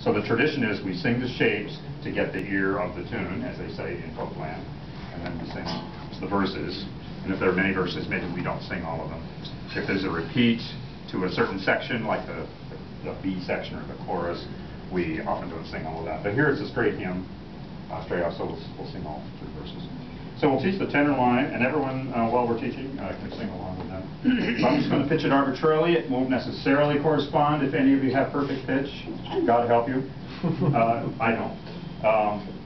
So the tradition is we sing the shapes to get the ear of the tune, as they say in folkland, and then we sing the verses. And if there are many verses, maybe we don't sing all of them. If there's a repeat to a certain section, like the B section or the chorus, we often don't sing all of that. But here it's a straight hymn, straight up, so we'll sing all 3 verses. So we'll teach the tenor line, and everyone, while we're teaching, can sing along with them. So I'm just going to pitch it arbitrarily. It won't necessarily correspond if any of you have perfect pitch. God help you. I don't.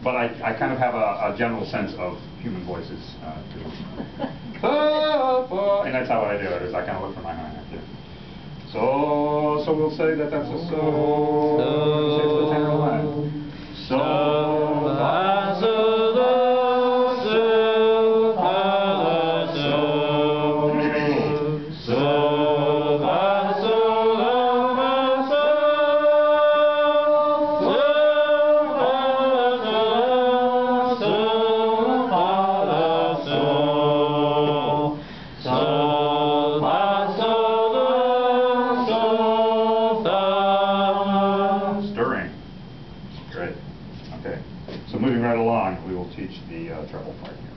But I kind of have a general sense of human voices, too. And that's how I do it, is I kind of look for my high note, too. So we'll say that that's a so. Say it's the tenor line. So, fa, so, do, so, fa, so, so, fa, so, fa, so, so, fa, so, so, fa, so, stirring. Great. Okay. So moving right along, we will teach the treble part here,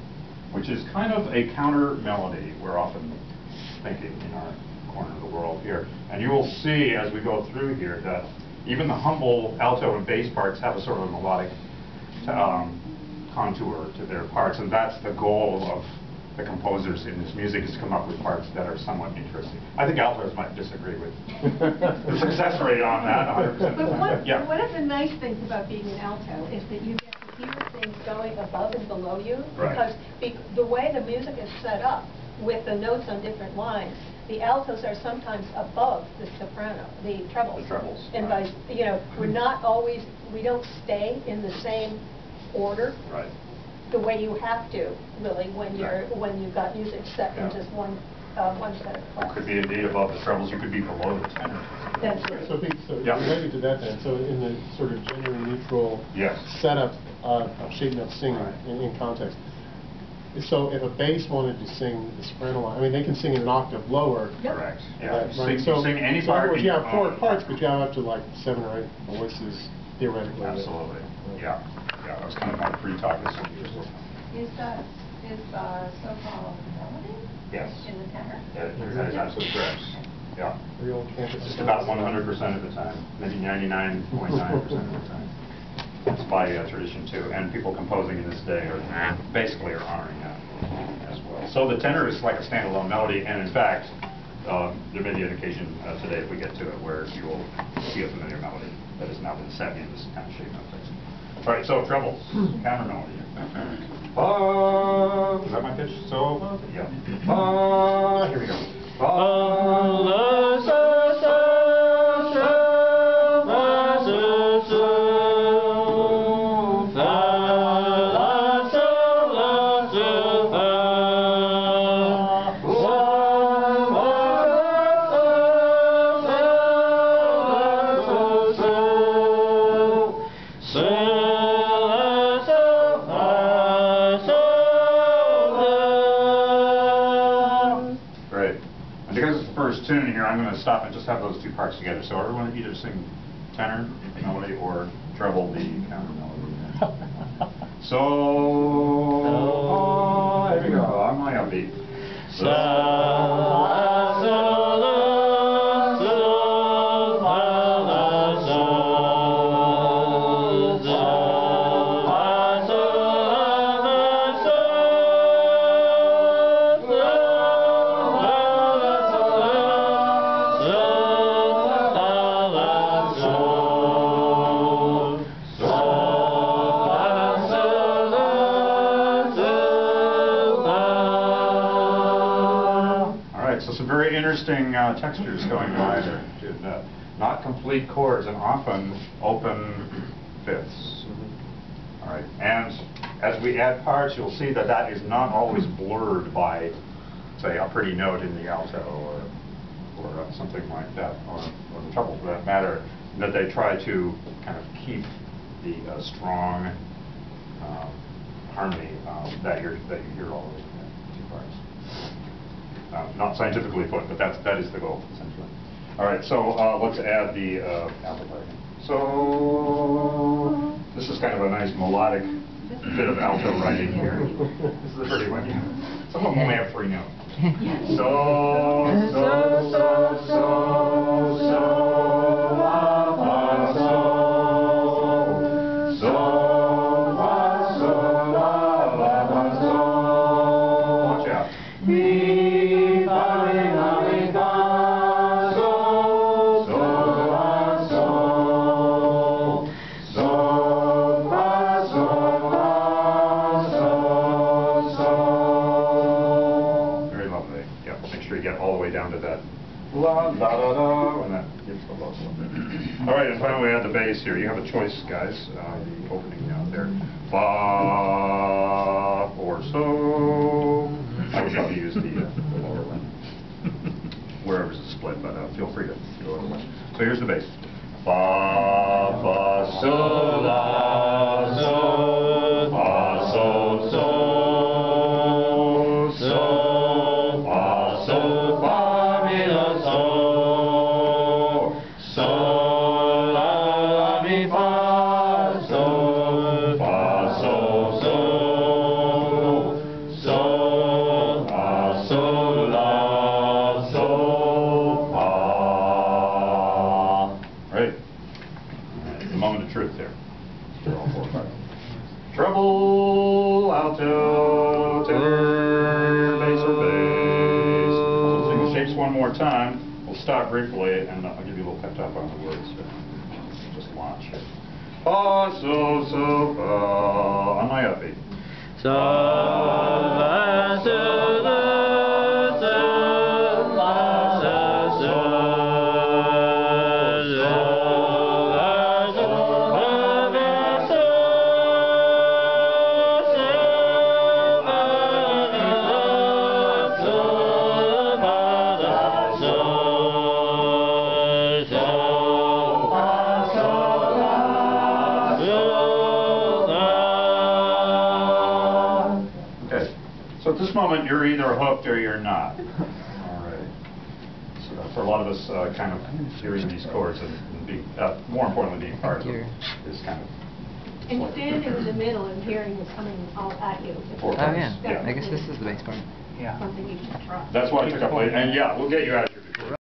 which is kind of a counter melody we're often thinking in our corner of the world here. And you will see as we go through here that even the humble alto and bass parts have a sort of melodic contour to their parts, and that's the goal of the composers in this music, is to come up with parts that are somewhat interesting. I think altos might disagree with the success rate on that 100%. But one of the nice things about being an alto is that you get to hear things going above and below you, because the way the music is set up with the notes on different lines, the altos are sometimes above the soprano, the trebles. And by, we're not always, we don't stay in the same order. Right. The way you have to, really, when you've got music set in just one set of parts. You could be indeed above the trebles. You could be below the tenor. That's right. So related to that, then, so in the sort of gender neutral setup of shaping up singing in context. So if a bass wanted to sing the soprano line, I mean, they can sing an octave lower. Correct. Yeah. Right. Sing any part. In other words, you have 4 parts, but you have up to like 7 or 8 voices theoretically. Absolutely. Yeah. Yeah, that was kind of my pre-talk. Is so-called melody? Yes. In the tenor? That is absolutely correct. Yeah. Real campus. Just about 100% of the time, maybe 99.9% of the time. It's by tradition too, and people composing in this day are basically honoring that as well. So the tenor is like a standalone melody, and in fact, there may be an occasion today, if we get to it, where you will see a familiar melody that has now been set in this kind of shape of place. All right, so trebles, counter melody. Is that my pitch? So, yeah. Here we go. Tune here, I'm going to stop and just have those 2 parts together. So everyone either sing tenor melody or treble the counter melody. So, here we go. I'm going upbeat. So some very interesting textures going by there. Not complete chords and often open fifths. All right, and as we add parts, you'll see that that is not always blurred by, say, a pretty note in the alto or something like that, or the treble for that matter. That they try to kind of keep the strong harmony that you hear all over the 2 parts. Not scientifically put, but that is the goal, essentially. All right, so let's add the alto part. So, this is kind of a nice melodic bit of alto writing here. This is a pretty one. Some of them only have 3 notes. So, la, fa, so. So, fa, so, la, fa, so. Watch out. Mi, fa, mi, la, mi, fa, so, so, fa, so. So, fa, so, la, so, so. Very lovely. Yeah, make sure you get all the way down to that la, da, da, da, when that gets the low one. All right, and finally we add the bass here. You have a choice, guys. The opening note there. Fa or so. I would probably use the lower one. Wherever's the split, but feel free to go other way. So here's the bass. Fa, fa, so, la, so, fa, so, so, so, fa, so, fa, mi, la, so, so, la, mi, fa, so, fa, so, so, so, fa, so, la, so, fa. Right? The moment of truth there. They're all 4 or 5. Treble, alto, tenor, bass or bass. We'll sing the shapes one more time. We'll stop briefly and I'll give you a little pep talk on the words. Just launch. Fa, so, so, fa. On my upbeat. So, la, so, la, so, la, so, so, so, la, so, la, so, so, la, so, la, so, so, Okay. So at this moment, you're either hooked or you're not. All right. So for a lot of us, kind of hearing these chords and being, more importantly, being part of them is kind of. And standing in the middle and hearing it coming all at you. Four oh yeah. Yeah. I guess this is the bass part. Something you should try. That's why I took up late. And yeah, we'll get you out of